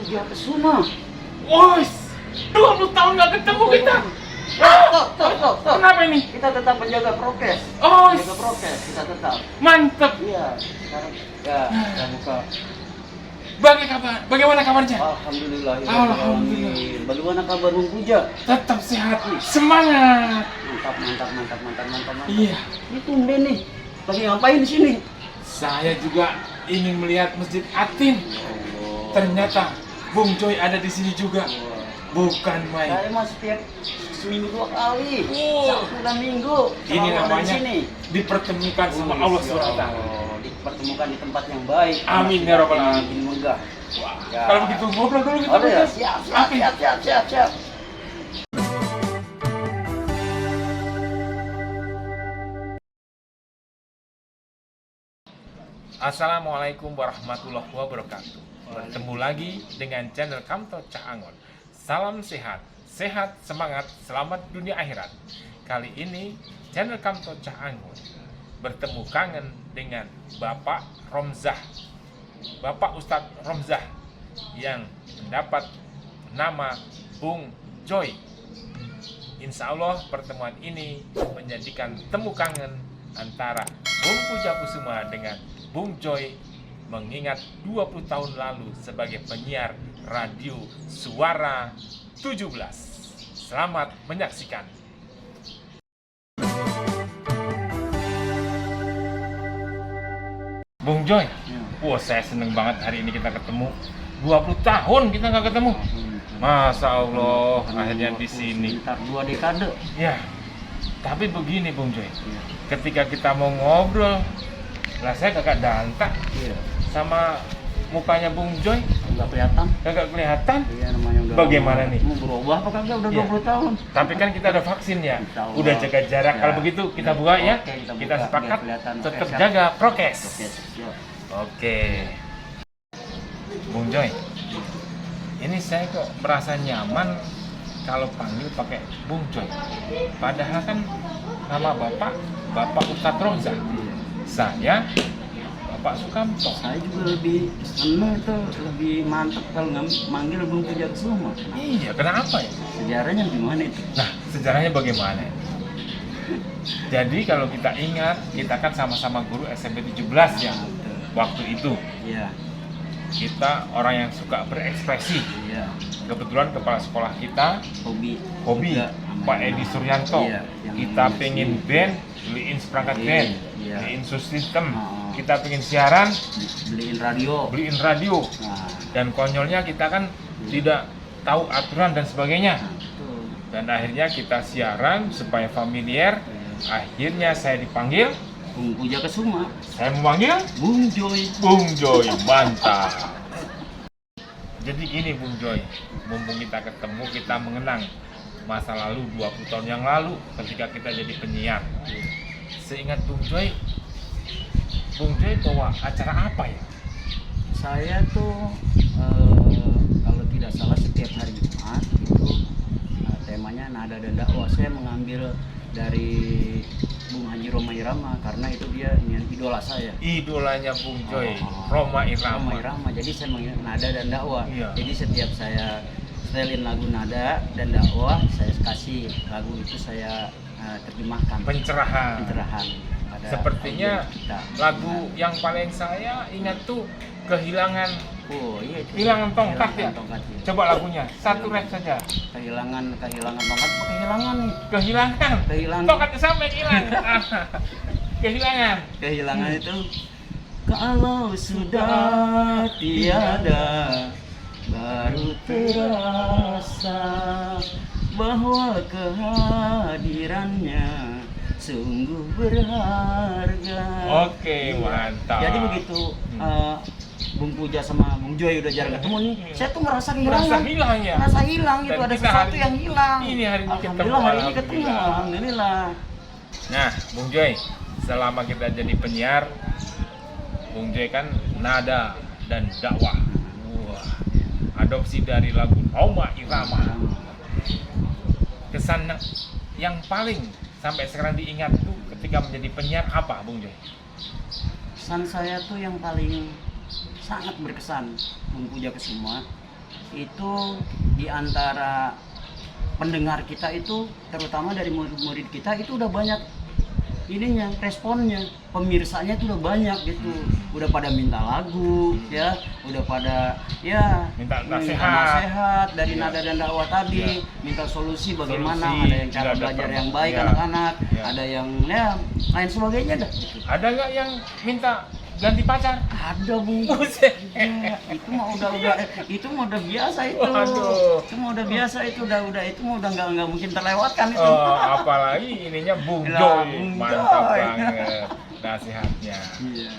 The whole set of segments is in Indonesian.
Puja Kesuma. Wos, 20 tahun nggak ketemu kita. Stop. Kenapa ini? Kita tetap menjaga prokes. Oh, Menjaga prokes, kita tetap. mantep. Iya, sekarang ya, kita buka. Bagaimana kabarnya? Alhamdulillah. Alhamdulillah. Bagaimana kabar Bung Puja? Tetap sehat, semangat. Mantap. Iya. Ini tumben nih. Lagi ngapain di sini? Saya juga ingin melihat Masjid Atin. Allah. Ternyata Bung Joy ada di sini juga. Bukan main. Saya mah setiap seminggu 2 kali. Oh. Sabtu dan Minggu. Ini selalu ada di namanya sini. dipertemukan sama Allah SWT. Dipertemukan di tempat yang baik. Amin ya Rabbal Alamin. Alamin. Megah. Wah, Ya. kalau begitu ngobrol dulu kita. Ada ya? Bos. Siap. Oke. Assalamualaikum warahmatullahi wabarakatuh. Bertemu lagi dengan channel Kamto Cak Angon. Salam sehat, sehat semangat, selamat dunia akhirat. Kali ini channel Kamto Cak Angon bertemu kangen dengan Bapak Romzah, Bapak Ustadz Romzah yang mendapat nama Bung Joy. Insya Allah pertemuan ini menjadikan temu kangen antara Bung Puja Kusuma dengan Bung Joy, mengingat 20 tahun lalu sebagai penyiar radio Suara 17. Selamat menyaksikan. Bung Joy, wah saya seneng banget hari ini kita ketemu. 20 tahun kita nggak ketemu. Masya Allah, akhirnya di sini. Sekitar 2 dekade. Ya, tapi begini Bung Joy, ketika kita mau ngobrol, lah saya kagak dantak Iya. sama mukanya Bung Joy, Enggak kelihatan. kagak kelihatan. Iya, namanya udah. Bagaimana nih? Mau berubah apa kagak udah Iya. 20 tahun. Tapi kan kita ada vaksin ya, Insya Allah. udah jaga jarak. Ya. Kalau begitu kita buka ya, Oke, kita kita buka, sepakat biar kelihatan tetap prokes. jaga prokes. Oke, siap. Oke, Bung Joy, ini saya kok merasa nyaman kalau panggil pakai Bung Joy. Padahal kan nama Bapak Ustadz Romzah. Iya. Saya Bapak Sukamto. Saya juga lebih seneng tuh, lebih mantep kalau manggil Bung Puja Kusuma. Iya, kenapa ya? Sejarahnya gimana itu? Nah, sejarahnya bagaimana? Jadi kalau kita ingat, kita kan sama-sama guru SMP 17 ya. Betul. Waktu itu Iya. kita orang yang suka berekspresi. Iya. Kebetulan kepala sekolah kita Hobi. hobi Juga, namanya. Pak Edi Suryanto. Iya, yang Kita namanya pengen sih. band, beliin seperangkat Iya, band, iya. beliin sus system. Oh. Kita pengen siaran, Beliin radio. beliin radio. Nah, Dan konyolnya kita kan tidak tahu aturan dan sebagainya. betul. Dan akhirnya kita siaran supaya familiar. Iya. Akhirnya saya dipanggil, Bung Puja Kusuma. saya memanggil Bung Joy. Bung Joy. Mantap. Jadi gini Bung Joy, mumpung kita ketemu, kita mengenang masa lalu 20 tahun yang lalu ketika kita jadi penyiar. Seingat Bung Joy bawa acara apa ya? Saya tuh kalau tidak salah setiap hari Jumat itu temanya nada dan dakwah. Saya mengambil dari Bung Haji Roma Irama karena itu dia idola saya. Idolanya Bung Joy, Oh. Roma Roma Irama. Irama. Jadi saya mengambil nada dan dakwah. Iya. Jadi setiap saya setelin lagu nada dan dakwah, saya kasih lagu itu saya terjemahkan. Pencerahan. Pencerahan. pada Sepertinya audiens kita. lagu yang paling saya ingat tuh kehilangan Oh iya. itu. Kehilangan tongkat ya? Tongkat, ya. Coba lagunya, satu rap saja. Kehilangan tongkat. Kehilangan nih. Kehilangan. Tongkatnya sampai hilang. Kehilangan. Itu kalau sudah tiada baru terasa bahwa kehadirannya sungguh berharga. Oke, mantap. Jadi begitu Bung Puja sama Bung Joy udah jarang ketemu nih, saya tuh merasa Merasa kehilangan. hilang ya. Merasa hilang gitu, Dan ada kita sesuatu hari- yang hilang. ini hari ini ketemu, Alhamdulillah hari ini ketemu, alhamdulillah. alhamdulillah. Nah, Bung Joy, selama kita jadi penyiar, Bung Joy kan nada dan dakwah. Wah, adopsi dari lagu Roma Irama. Kesan yang paling sampai sekarang diingat tuh ketika menjadi penyiar apa, Bung Joy? Pesan saya tuh yang paling sangat berkesan Bung Puja Kusuma itu di antara pendengar kita itu, terutama dari murid-murid kita itu udah banyak ininya, responnya, pemirsanya itu udah banyak gitu, udah pada minta lagu ya, udah pada ya minta nasihat dari ya. nada dan dakwah tadi, minta solusi bagaimana, ada yang cara belajar yang baik ya. anak-anak, Ya. ada yang ya lain sebagainya dah. Ada nggak yang minta ganti pacar? Ada Bung. Buset. Ya, itu mah udah biasa itu. Waduh. Itu mah udah biasa itu, udah itu mah udah nggak mungkin terlewatkan itu. Apalagi ininya Bung Lah, Joy, Bung mantap Joy. banget nasihatnya. Iya.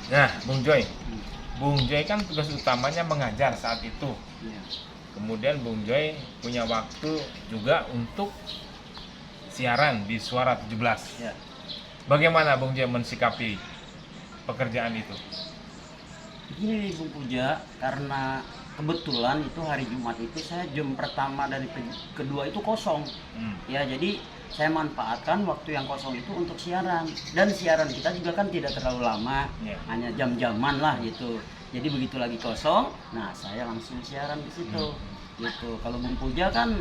Nah, Bung Joy kan tugas utamanya mengajar saat itu. Iya. Kemudian Bung Joy punya waktu juga untuk siaran di Suara 17. Ya. Bagaimana Bung Joy mensikapi pekerjaan itu? Begini nih Bung Puja, karena kebetulan itu hari Jumat itu saya jam pertama dari kedua itu kosong. Ya, jadi saya manfaatkan waktu yang kosong itu untuk siaran. Dan siaran kita juga kan tidak terlalu lama, hanya jam-jaman lah gitu. Jadi begitu lagi kosong, nah saya langsung siaran di situ. Gitu. Kalau Bung Puja kan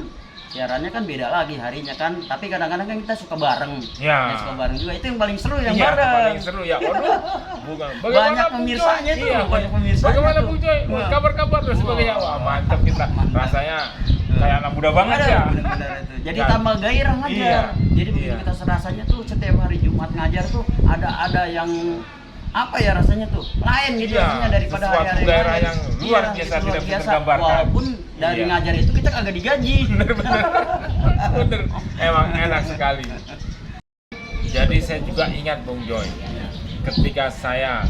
siarannya kan beda lagi harinya kan, tapi kadang-kadang kan kita suka bareng. Ya. Ya, suka bareng juga. Itu yang paling seru yang Iya, bareng. paling seru ya. Waduh, bukan. Banyak Bung pemirsanya Joy? tuh, Iya, banyak pemirsanya Bagaimana tuh. Bung Joy? Wah. Kabar-kabar dan sebagainya. Wah, mantap kita. Mantap. Rasanya kayak anak muda banget Ada, ya. benar-benar itu. Jadi Dan- tambah gairah ngajar. Iya, Jadi begitu iya. kita serasanya tuh setiap hari Jumat ngajar tuh ada yang apa ya rasanya tuh lain gitu Iya, rasanya daripada sesuatu hari-hari gairah lain. yang luar Iya, biasa, luar tidak bisa biasa. tergambarkan. Walaupun dari Iya. ngajar itu kita kagak digaji. Bener, emang enak sekali. Jadi saya juga ingat Bung Joy, ketika saya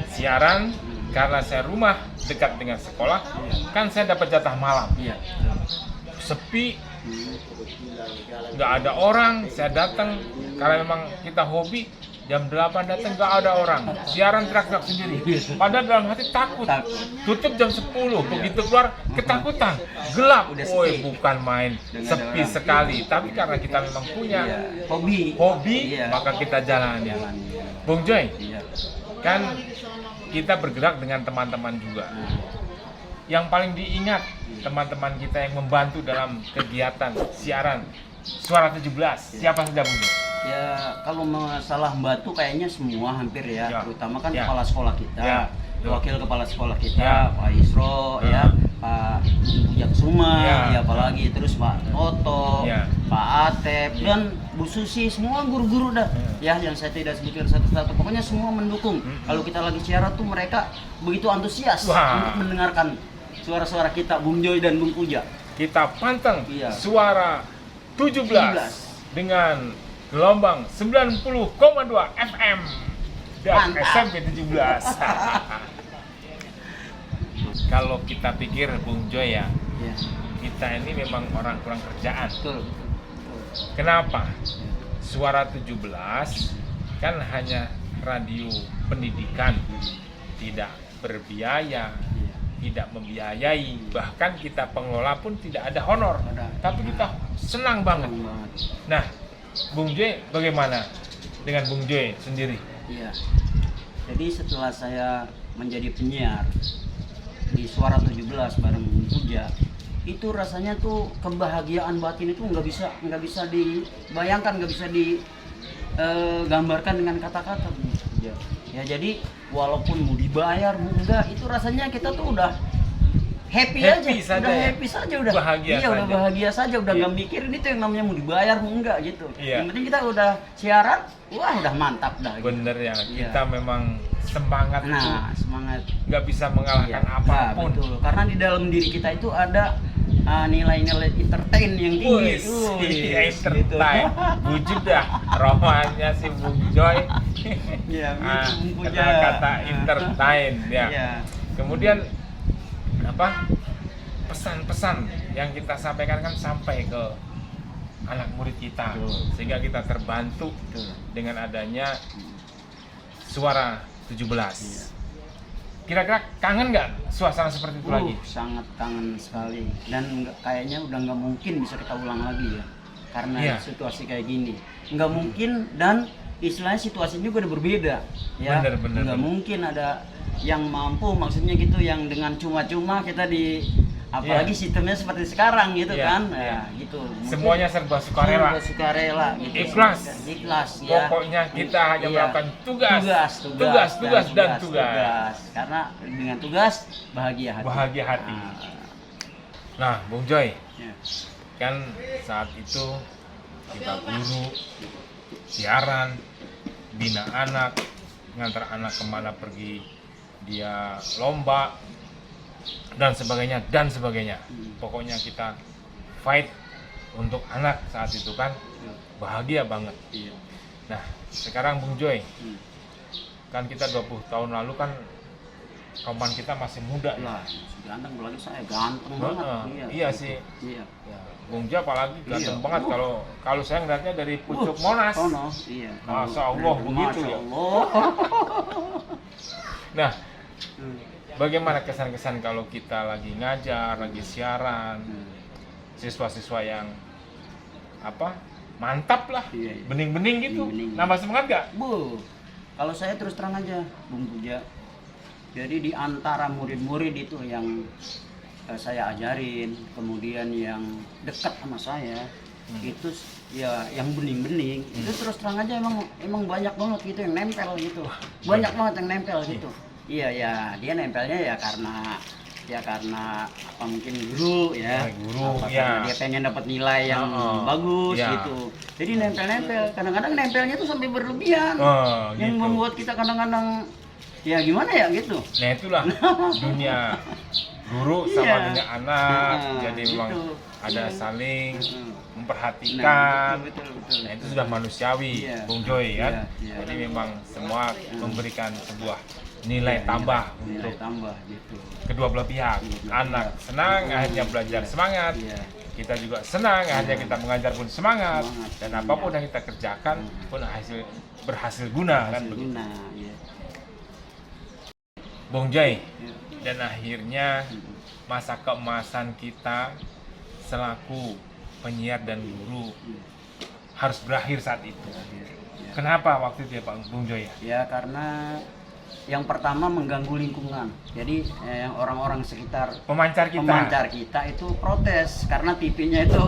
siaran, karena saya rumah dekat dengan sekolah, kan saya dapat jatah malam. Iya. Sepi, nggak ada orang, saya datang karena memang kita hobi. Jam 8 datang nggak ada orang, siaran teriak-teriak sendiri. Padahal dalam hati takut. Tutup jam 10, begitu keluar ketakutan, gelap. Udah Woi, sepi. bukan main, Dengan sepi orang. sekali. Tapi karena kita memang punya Iya. Hobi. hobi, Iya. maka kita jalani. Jalan. Bung Joy, Iya. kan kita bergerak dengan teman-teman juga. Yang paling diingat teman-teman kita yang membantu dalam kegiatan siaran Suara 17. Siapa saja Bung Joy? Ya kalau masalah membantu kayaknya semua hampir ya, Ya. terutama kan Ya. kepala sekolah kita, Ya. wakil kepala sekolah kita, Ya. Pak Isro, ya, Pak Bujak Suma, Ya. ya apalagi terus Pak Toto, Ya. Pak Atep, dan Bu Susi, semua guru-guru dah, ya yang saya tidak sebutkan satu-satu, pokoknya semua mendukung. Kalau kita lagi siaran tuh mereka begitu antusias Wah. untuk mendengarkan suara-suara kita, Bung Joy dan Bung Puja. Kita panteng Iya. Suara 17 dengan gelombang 90,2 FM dan Mantap. SMP 17. Kalau kita pikir Bung Joy ya, Ya, kita ini memang orang kurang kerjaan. betul. Kenapa? Suara 17 kan hanya radio pendidikan, tidak berbiaya, Iya. tidak membiayai, bahkan kita pengelola pun tidak ada honor. Ada. Tapi kita senang banget. Senang banget. Nah, Bung Joy bagaimana dengan Bung Joy sendiri? Iya. Jadi setelah saya menjadi penyiar di Suara 17 bareng Bung Puja, itu rasanya tuh kebahagiaan batin itu nggak bisa dibayangkan, nggak bisa digambarkan dengan kata-kata, Bung Puja. Ya jadi walaupun mau dibayar mau enggak, itu rasanya kita tuh udah happy Happy aja, saja udah ya? happy saja, udah Bahagia iya, udah saja. bahagia saja, udah Iya. nggak mikirin itu yang namanya mau dibayar mau enggak gitu. Iya. Yang penting kita udah siaran, wah udah mantap dah. Gitu. Bener ya, Iya. kita memang semangat itu Nah, semangat. nggak bisa mengalahkan Iya, apapun. betul. Karena di dalam diri kita itu ada nilai-nilai entertain yang tinggi. Wih, iya, entertain. Wujud dah romannya si Bung Joy. Iya, Ah, Bung Puja. kenal kata entertain ya. Iya. Kemudian apa? Pesan-pesan yang kita sampaikan kan sampai ke anak murid kita, Betul. sehingga kita terbantu Betul. dengan adanya Suara 17. Iya. Kira-kira kangen nggak suasana seperti itu lagi? Sangat kangen sekali, dan kayaknya udah nggak mungkin bisa kita ulang lagi ya, karena Iya. situasi kayak gini nggak mungkin, dan istilahnya situasinya juga udah berbeda ya. Bener. Nggak mungkin ada yang mampu, maksudnya gitu, yang dengan cuma-cuma kita apalagi sistemnya seperti sekarang gitu Iya, kan. iya. Nah, gitu. Mungkin Semuanya serba sukarela. serba sukarela gitu. Ikhlas. Ikhlas ya. Pokoknya kita hanya Iya. melakukan tugas. Tugas Dan tugas. Karena dengan tugas bahagia hati. Bahagia hati. Nah, Nah, Bung Joy, ya. kan saat itu kita guru, siaran, bina anak, ngantar anak kemana pergi, dia lomba, dan sebagainya. Pokoknya kita fight untuk anak saat itu kan, bahagia banget. Iya. Nah, sekarang Bung Joy, Hmm. kan kita 20 tahun lalu kan roman kita masih muda ya. Lah, ganteng, apalagi saya ganteng banget. Iya sih. Iya. Ya, Bung Joy apalagi ganteng Iya. banget kalau saya ngeliatnya dari pucuk Monas. Sono, iya. Masya Allah, begitu Masya ya. Allah. Nah, Hmm. bagaimana kesan-kesan kalau kita lagi ngajar, lagi siaran, siswa-siswa yang mantap lah, Iya, iya. bening-bening gitu, Bening-bening. nambah semangat gak? Bu, kalau saya terus terang aja, Bung Puja. Jadi di antara murid-murid itu yang saya ajarin, kemudian yang dekat sama saya, itu ya yang bening-bening, itu terus terang aja emang banyak banget gitu yang nempel gitu. Banyak banget yang nempel gitu. Iya ya, dia nempelnya ya karena apa mungkin guru ya, Guru, apa, ya. karena dia pengen dapat nilai yang bagus ya. gitu. Jadi nempel-nempel, kadang-kadang nempelnya tuh sampai berlebihan, yang Gitu. membuat kita kadang-kadang ya gimana ya gitu. Nah itulah dunia guru sama Iya. dunia anak, Nah, jadi memang gitu. ada Iya. saling Nah, memperhatikan. betul. Nah itu sudah manusiawi, Iya. Bung Joy kan. Iya. Jadi memang semua memberikan sebuah nilai tambah nilai untuk tambah gitu. kedua belah pihak. Kedua belah Anak pihak. senang, akhirnya belajar Iya. semangat. Iya. Kita juga senang, akhirnya kita mengajar pun semangat. Semangat. Dan apapun yang kita kerjakan pun berhasil guna kan Hasil begitu. guna, ya. Bung Joy, Iya. dan akhirnya masa keemasan kita selaku penyiar dan guru harus berakhir saat itu. Ya. Kenapa waktu itu ya Pak Bung Joy? Ya karena yang pertama mengganggu lingkungan. Jadi yang orang-orang sekitar Pemancar kita. pemancar kita itu protes karena TV-nya itu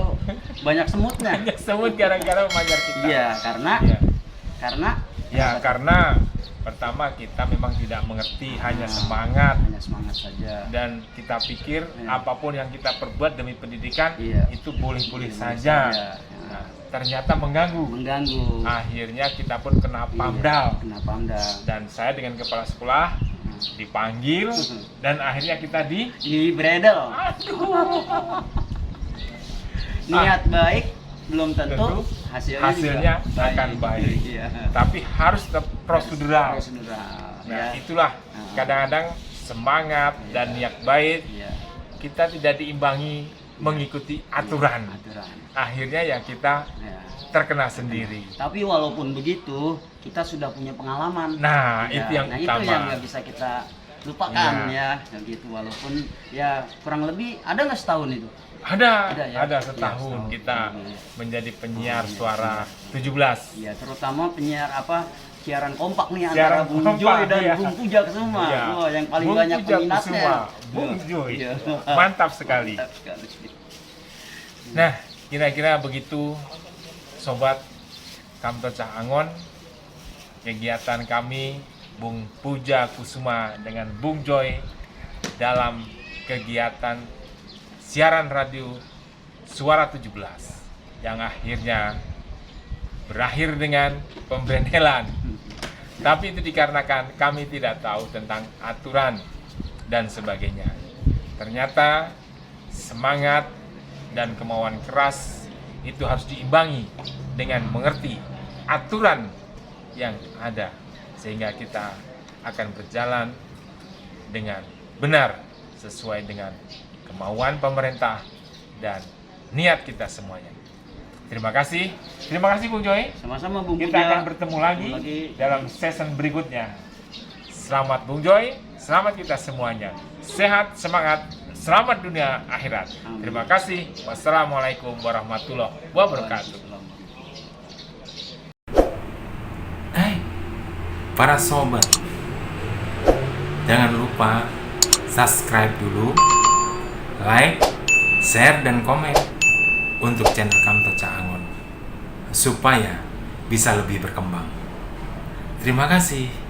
banyak semutnya. Banyak semut gara-gara pemancar kita. Iya, Iya. karena Pertama kita memang tidak mengerti, hanya semangat hanya semangat saja. dan kita pikir Iya. apapun yang kita perbuat demi pendidikan Iya. itu boleh-boleh Boleh saja. saja. Nah, ternyata mengganggu. Akhirnya kita pun kena PAMDAL. Iya, kena PAMDAL. Dan saya dengan kepala sekolah dipanggil dan akhirnya kita Di bredel. Niat baik belum tentu hasilnya juga akan baik. Iya. Tapi harus tetap prosedural. Prosedural. Nah, Ya. itulah kadang-kadang semangat dan niat baik Iya. kita tidak diimbangi mengikuti aturan. Akhirnya ya kita Ya. terkena sendiri. Tapi walaupun begitu, kita sudah punya pengalaman. Nah, Ya, itu yang itu utama. yang nggak bisa kita lupakan Iya. ya, gitu. Walaupun ya kurang lebih ada nggak setahun itu? Ada ya? setahun Ya, kita Iya. menjadi penyiar Oh, iya, suara iya. 17. Ya, terutama penyiar siaran kompak nih Siaran antara Bung kompak, Joy dan iya. Bung Puja Kusuma. Iya. Wah, yang paling Bung banyak Puja peminatnya. Kusuma, Bung Joy. Iya. Mantap sekali. Mantap sekali. Nah, kira-kira begitu sobat Kamto Cah Angon, kegiatan kami Bung Puja Kusuma dengan Bung Joy dalam kegiatan siaran radio Suara 17 yang akhirnya berakhir dengan pemberedelan. Tapi itu dikarenakan kami tidak tahu tentang aturan dan sebagainya. Ternyata semangat dan kemauan keras itu harus diimbangi dengan mengerti aturan yang ada sehingga kita akan berjalan dengan benar sesuai dengan kemauan pemerintah dan niat kita semuanya. Terima kasih Bung Joy. Sama-sama Bung Kita Puja. akan bertemu lagi dalam season berikutnya. Selamat Bung Joy, selamat kita semuanya. Sehat, semangat, selamat dunia akhirat. Amin. Terima kasih. Wassalamualaikum warahmatullahi wabarakatuh. Hai, para sobat. Jangan lupa subscribe dulu, like, share, dan komen untuk channel Kamto Caangon supaya bisa lebih berkembang. Terima kasih.